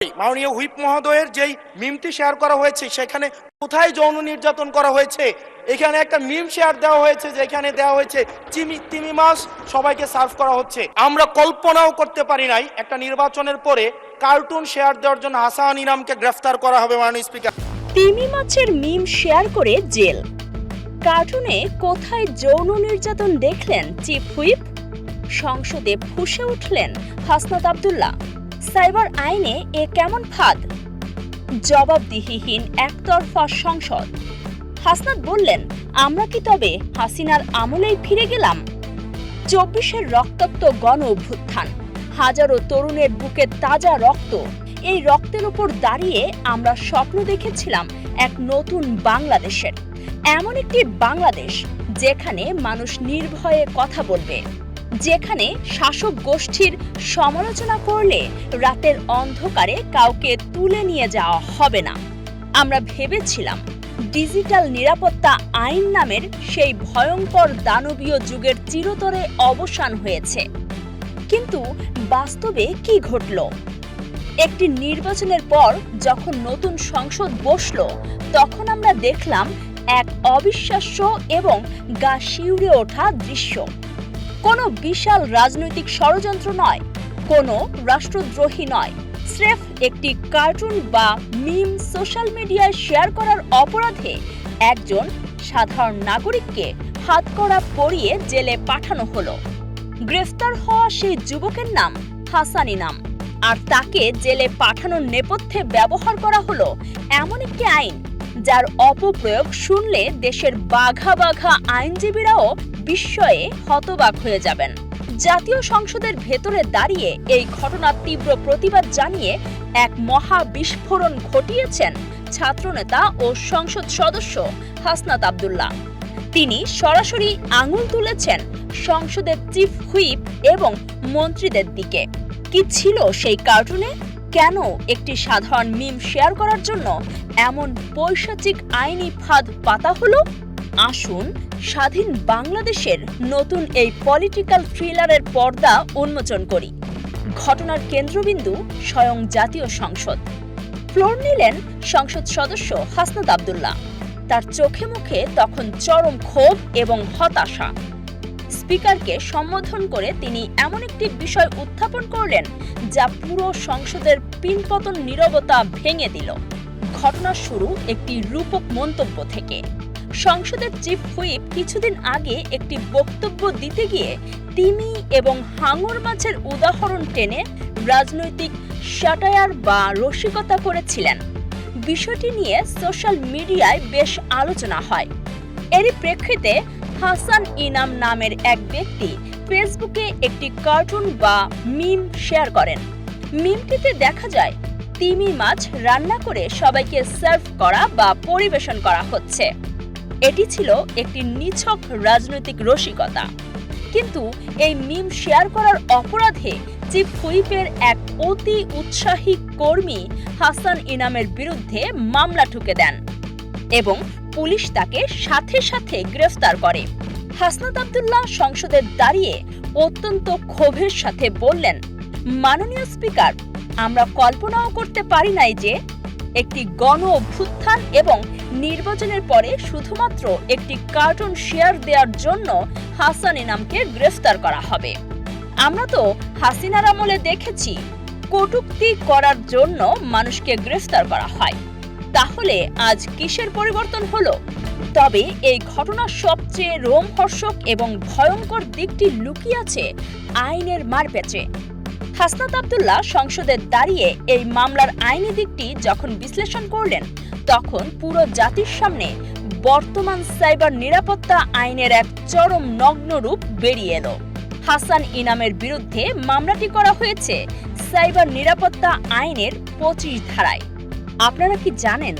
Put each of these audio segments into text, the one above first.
মাননীয় হুইপ মহোদয়ের যেই মিমটি শেয়ার করা হয়েছে সেখানে কোথায় যৌন নির্যাতন করা হয়েছে? এখানে একটা মিম শেয়ার দেওয়া হয়েছে, যেখানে দেওয়া হয়েছে তিমি মাছ সবাইকে সার্ভ করা হচ্ছে। আমরা কল্পনাও করতে পারি নাই একটা নির্বাচনের পরে কার্টুন শেয়ার দেওয়ার জন্য হাসান ইনামকে গ্রেফতার করা হবে। মাননীয় স্পিকার, তিমি মাছের মিম শেয়ার করে জেল। কার্টুনে কোথায় যৌন নির্যাতন দেখলেন চিফ হুইপ? সংসদে ফুঁসে উঠলেন হাসনাত আব্দুল্লাহ। সাইবার আইনে এ কেমন ফাঁদ? জবাবদিহিহীন একতরফা সংসদ। হাসনাত বললেন, আমরা কি তবে হাসিনার আমলেই ফিরে গেলাম? ২৪-এর রক্তাক্ত গণ অভ্যুত্থান, হাজারো তরুণের বুকে তাজা রক্ত। এই রক্তের উপর দাঁড়িয়ে আমরা স্বপ্ন দেখেছিলাম এক নতুন বাংলাদেশের, এমন একটি বাংলাদেশ যেখানে মানুষ নির্ভয়ে কথা বলবে, যেখানে শাসক গোষ্ঠীর সমালোচনা করলে রাতের অন্ধকারে কাউকে তুলে নিয়ে যাওয়া হবে না। আমরা ভেবেছিলাম ডিজিটাল নিরাপত্তা আইন নামের সেই ভয়ঙ্কর দানবীয় যুগের চিরতরে অবসান হয়েছে। কিন্তু বাস্তবে কি ঘটল? একটি নির্বাচনের পর যখন নতুন সংসদ বসল, তখন আমরা দেখলাম এক অবিশ্বাস্য এবং গা শিউরে ওঠা দৃশ্য। কোনো বিশাল রাজনৈতিক ষড়যন্ত্র নয়, কোনো রাষ্ট্রদ্রোহী নয়, স্রেফ একটি কার্টুন বা মিম সোশ্যাল মিডিয়ায় শেয়ার করার অপরাধে একজন সাধারণ নাগরিককে হাতকড়া পরিয়ে জেলে পাঠানো হলো। গ্রেফতার হওয়া সেই যুবকের নাম হাসান ইনাম, আর তাকে জেলে পাঠানোর নেপথ্যে ব্যবহার করা হলো এমন একটি আইন যার অপপ্রয়োগ শুনলে দেশের বাঘা বাঘা আইনজীবীরাও বিস্ময়ে হতবাক হয়ে যাবেন। জাতীয় সংসদের ভেতরে দাঁড়িয়ে এই ঘটনার তীব্র প্রতিবাদ জানিয়ে এক মহা বিস্ফোরণ ঘটিয়েছেন ছাত্রনেতা ও সংসদ সদস্য হাসনাত আব্দুল্লাহ। তিনি সরাসরি আঙুল তুলেছেন সংসদের চিফ হুইপ এবং মন্ত্রীদের দিকে। কি ছিল সেই কার্টুনে? কেন একটি সাধারণ মিম শেয়ার করার জন্য এমন পৈশাচিক আইনি ফাঁদ পাতা হলো? আসুন স্বাধীন বাংলাদেশের নতুন এই পলিটিক্যাল থ্রিলারের পর্দা উন্মোচন করি। ঘটনার কেন্দ্রবিন্দু স্বয়ং জাতীয় সংসদ। ফ্লোর নিলেন সংসদ সদস্য হাসনাত আব্দুল্লাহ। তার চোখে মুখে তখন চরম ক্ষোভ এবং হতাশা। স্পিকারকে সম্বোধন করে তিনি এমন একটি বিষয় উত্থাপন করলেন যা পুরো সংসদের পিনপতন নীরবতা ভেঙে দিল। ঘটনার শুরু একটি রূপক মন্তব্য থেকে। সংসদের চিফ হুইপ কিছুদিন আগে একটি বক্তব্য দিতে গিয়ে তিমি এবং হাঙর মাছের উদাহরণ টেনে রাজনৈতিক স্যাটায়ার বা রসিকতা করেছিলেন। বিষয়টি নিয়ে সোশ্যাল মিডিয়ায় বেশ আলোচনা হয়। এরই প্রেক্ষিতে হাসান ইনাম নামের এক ব্যক্তি ফেসবুকে একটি কার্টুন বা মিম শেয়ার করেন। মিমটিতে দেখা যায় তিমি মাছ রান্না করে সবাইকে সার্ভ করা বা পরিবেশন করা হচ্ছে। এটি ছিল একটি নিছক রাজনৈতিক রসিকতা। কিন্তু এই মিম শেয়ার করার অপরাধে চিফ হুইপের এক অতি উৎসাহী কর্মী হাসান ইনামের বিরুদ্ধে মামলা ঠুকে দেন এবং পুলিশ তাকে সাথে সাথে গ্রেফতার করে। হাসনাত আব্দুল্লাহ সংসদে দাঁড়িয়ে অত্যন্ত ক্ষোভের সাথে বললেন, মাননীয় স্পিকার, আমরা কল্পনাও করতে পারি নাই যে একটি গণ অভ্যুত্থান এবং নির্বাচনের পরে শুধুমাত্র একটি কার্টুন শেয়ার দেওয়ার জন্য হাসান ইনামকে গ্রেফতার করা হবে। আমরা তো হাসিনার আমলে দেখেছি কটূক্তি করার জন্য মানুষকে গ্রেফতার করা হয়। তাহলে আজ কিসের পরিবর্তন হলো? তবে এই ঘটনার সবচেয়ে রোমহর্ষক এবং ভয়ঙ্কর দিকটি লুকিয়ে আছে আইনের মারপ্যাঁচে। হাসনাত আব্দুল্লাহ সংসদে দাঁড়িয়ে এই মামলার আইনি দিকটি যখন বিশ্লেষণ করলেন, তখন পুরো জাতির সামনে বর্তমান সাইবার নিরাপত্তা আইনের এক চরম নগ্ন রূপ বেরিয়ে এলো। হাসান ইনামের বিরুদ্ধে মামলাটি করা হয়েছে সাইবার নিরাপত্তা আইনের ২৫ ধারায়। আপনারা কি জানেন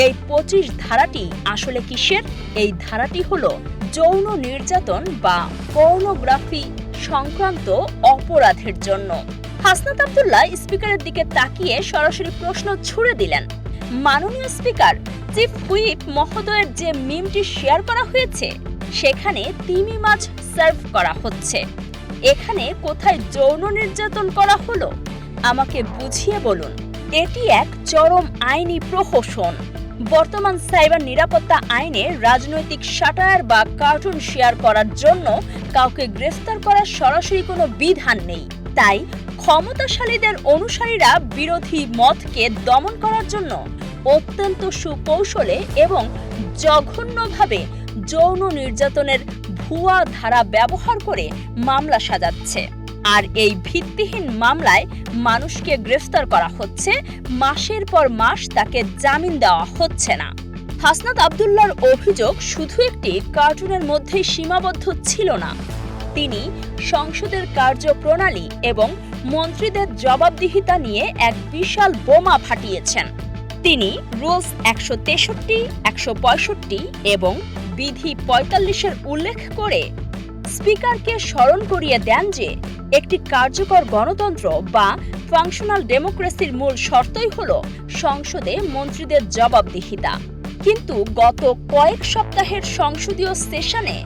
এই ২৫ ধারাটি আসলে কিসের? এই ধারাটি হলো যৌন নির্যাতন বা পর্নোগ্রাফি সংক্রান্ত অপরাধের জন্য। হাসনাত আব্দুল্লাহ স্পিকারের দিকে তাকিয়ে সরাসরি প্রশ্ন ছুড়ে দিলেন, মাননীয় স্পিকার, চিফ হুইপ মহোদয়ের যে মিমটি শেয়ার করা হয়েছে সেখানে তিমি মাছ সার্ভ করা হচ্ছে। এখানে কোথায় যৌন নির্যাতন করা হলো? আমাকে বুঝিয়ে বলুন। এটি এক চরম আইনি প্রহসন। বর্তমান সাইবার নিরাপত্তা আইনে রাজনৈতিক শাটার বা কার্টুন শেয়ার করার জন্য কাউকে গ্রেফতার করার সরাসরি কোনো বিধান নেই। তাই ক্ষমতাশালীদের অনুসারীরা বিরোধী মতকে দমন করার জন্য অত্যন্ত সুকৌশলে এবং জঘন্যভাবে যৌন নির্যাতনের ভুয়া ধারা ব্যবহার করে মামলা সাজাচ্ছে। আর এই ভিত্তিহীন মামলায় মানুষকে গ্রেফতার করা হচ্ছে, মাসের পর মাস তাকে জামিন দেওয়া হচ্ছে না। হাসনাত আব্দুল্লাহর অভিযোগ শুধু একটি কার্টুনের মধ্যেই সীমাবদ্ধ ছিল না। তিনি সংসদের কার্যপ্রণালী এবং মন্ত্রীদের জবাবদিহিতা নিয়ে এক বিশাল বোমা ফাটিয়েছেন। তিনি রুলস 163, 165 এবং বিধি 45-এর উল্লেখ করে স্পিকারকে স্মরণ করিয়ে দেন যে একটি কার্যকর গণতন্ত্র বা ফাংশনাল ডেমোক্রেসির মূল শর্তই হল সংসদে মন্ত্রীদের জবাবদিহিতা। কিন্তু গত কয়েক সপ্তাহের সংসদীয় সেশনে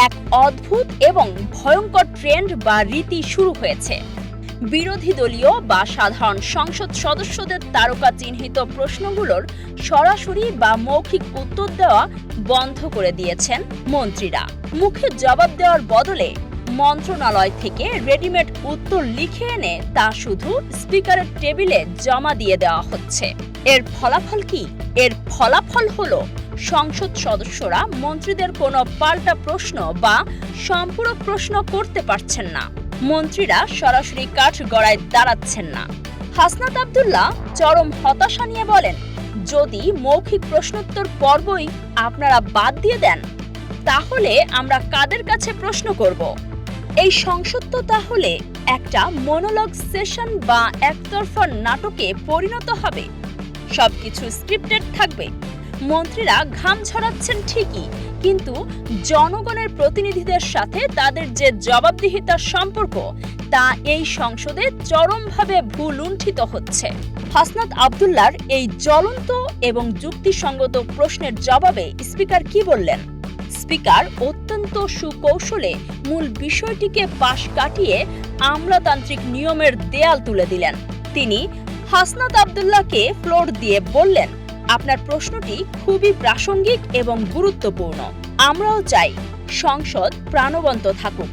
এক অদ্ভুত এবং ভয়ঙ্কর ট্রেন্ড বা রীতি শুরু হয়েছে। বিরোধী দলীয় বা সাধারণ সংসদ সদস্যদের তারকা চিহ্নিত প্রশ্নগুলোর সরাসরি বা মৌখিক উত্তর দেওয়া বন্ধ করে দিয়েছেন মন্ত্রীরা। মুখে জবাব দেওয়ার বদলে মন্ত্রণালয় থেকে রেডিমেড উত্তর লিখে এনে তা শুধু স্পিকারের টেবিলে জমা দিয়ে দেওয়া হচ্ছে। এর ফলাফল কি? এর ফলাফল হলো সংসদ সদস্যরা মন্ত্রীদের কোনো পাল্টা প্রশ্ন বা সম্পূরক প্রশ্ন করতে পারছেন না। মন্ত্রীরা সরাসরি কাঠগড়ায় দাঁড়াচ্ছেন না। হাসনাত আব্দুল্লাহ চরম হতাশা নিয়ে বলেন, যদি মৌখিক প্রশ্নোত্তর পর্বই আপনারা বাদ দিয়ে দেন, তাহলে আমরা কাদের কাছে প্রশ্ন করব? এই সংসদ তো তাহলে একটা মনোলগ সেশন বা একতরফা নাটকে পরিণত হবে। সবকিছু স্ক্রিপ্টেড থাকবে। মন্ত্রীরা ঘাম ছড়াচ্ছেন ঠিকই, কিন্তু জনগণের প্রতিনিধিদের সাথে তাদের যে জবাবদিহিতার সম্পর্ক তা এই সংসদে চরমভাবে ভুলুণ্ঠিত হচ্ছে। হাসনাত আব্দুল্লাহর এই জ্বলন্ত এবং যুক্তিসঙ্গত প্রশ্নের জবাবে স্পিকার কি বললেন? স্পিকার অত্যন্ত সুকৌশলে মূল বিষয়টিকে পাশ কাটিয়ে আমলাতান্ত্রিক নিয়মের দেয়াল তুলে দিলেন। তিনি হাসনাত আব্দুল্লাহকে ফ্লোর দিয়ে বললেন, আপনার প্রশ্নটি খুবই প্রাসঙ্গিক এবং গুরুত্বপূর্ণ। আমরাও চাই সংসদ প্রাণবন্ত থাকুক,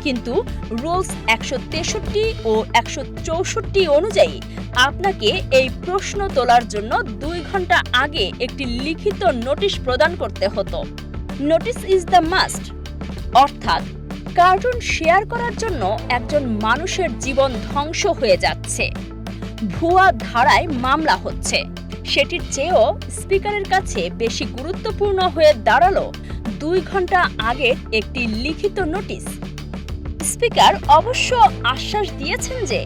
কিন্তু রুলস 163 ও 164 অনুযায়ী আপনাকে এই প্রশ্ন তোলার জন্য 2 ঘন্টা আগে একটি লিখিত নোটিশ প্রদান করতে হতো। Notice is the must. অর্থাৎ কার্টুন শেয়ার করার জন্য একজন মানুষের জীবন ধ্বংস হয়ে যাচ্ছে, ভুয়া ধারায় মামলা হচ্ছে। সেটির চেয়েও স্পিকারের কাছে বেশি গুরুত্বপূর্ণ হয়ে দাঁড়ালো 2 ঘন্টা আগের একটি লিখিত নোটিশ। স্পিকার অবশ্য আশ্বাস দিয়েছেন যে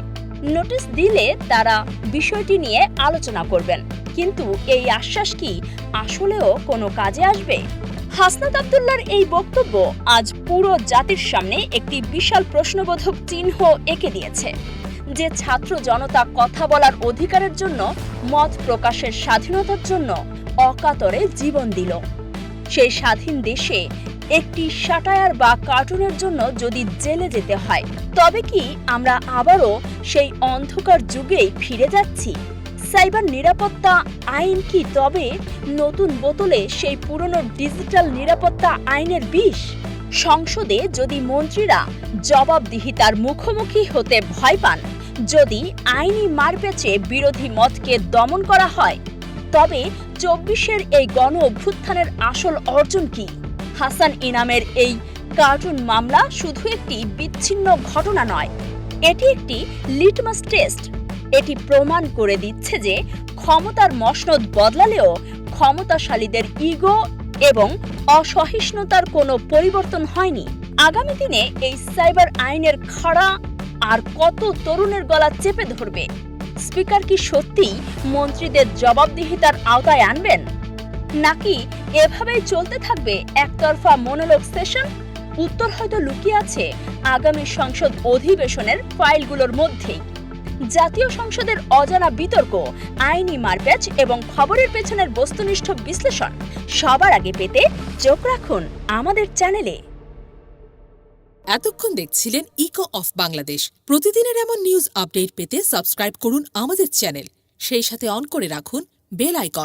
নোটিশ দিলে তারা বিষয়টি নিয়ে আলোচনা করবেন, কিন্তু এই আশ্বাস কি আসলেও কোনো কাজে আসবে? হাসনাত আব্দুল্লাহর এই বক্তব্য আজ পুরো জাতির সামনে একটি বিশাল প্রশ্নবোধক চিহ্ন এঁকে দিয়েছে। যে ছাত্র জনতা কথা বলার অধিকারের জন্য, মত প্রকাশের স্বাধীনতার জন্য অকাতরে জীবন দিল, সেই স্বাধীন দেশে একটি শাটায়ার বা কার্টুনের জন্য যদি জেলে যেতে হয়, তবে কি আমরা আবারও সেই অন্ধকার যুগেই ফিরে যাচ্ছি? সাইবার নিরাপত্তা আইন কি তবে নতুন বোতলে সেই পুরনো ডিজিটাল নিরাপত্তা আইনের বিষ? সংসদে যদি মন্ত্রীরা জবাবদিহিতার মুখোমুখি হতে ভয় পান, যদি আইনি মারপ্যাচে বিরোধী মতকে দমন করা হয়, তবে 24-এর এই গণ অভ্যুত্থানের আসল অর্জন কি? হাসান ইনামের এই কার্টুন মামলা শুধু একটি বিচ্ছিন্ন ঘটনা নয়, এটি একটি লিটমাস টেস্ট। এটি প্রমাণ করে দিচ্ছে যে ক্ষমতার মসনদ বদলালেও ক্ষমতাশালীদের ইগো এবং অসহিষ্ণুতার কোনো পরিবর্তন হয়নি। আগামী দিনে এই সাইবার আইনের খাড়া আর কত তরুণের গলা চেপে ধরবে? স্পিকার কি সত্যিই মন্ত্রীদের জবাবদিহিতার আওতায় আনবেন, নাকি এভাবেই চলতে থাকবে একতরফা মনোলগ সেশন? উত্তর হয়তো লুকিয়ে আছে আগামী সংসদ অধিবেশনের ফাইলগুলোর মধ্যেই। জাতীয় সংসদের অজানা বিতর্ক, আইনি মারপ্যাচ এবং খবরের পেছনের বস্তুনিষ্ঠ বিশ্লেষণ সবার আগে পেতে চোখ রাখুন আমাদের চ্যানেলে। এতক্ষণ দেখছিলেন ইকো অফ বাংলাদেশ। প্রতিদিনের এমন নিউজ আপডেট পেতে সাবস্ক্রাইব করুন আমাদের চ্যানেল। সেই সাথে অন করে রাখুন বেল আইকন।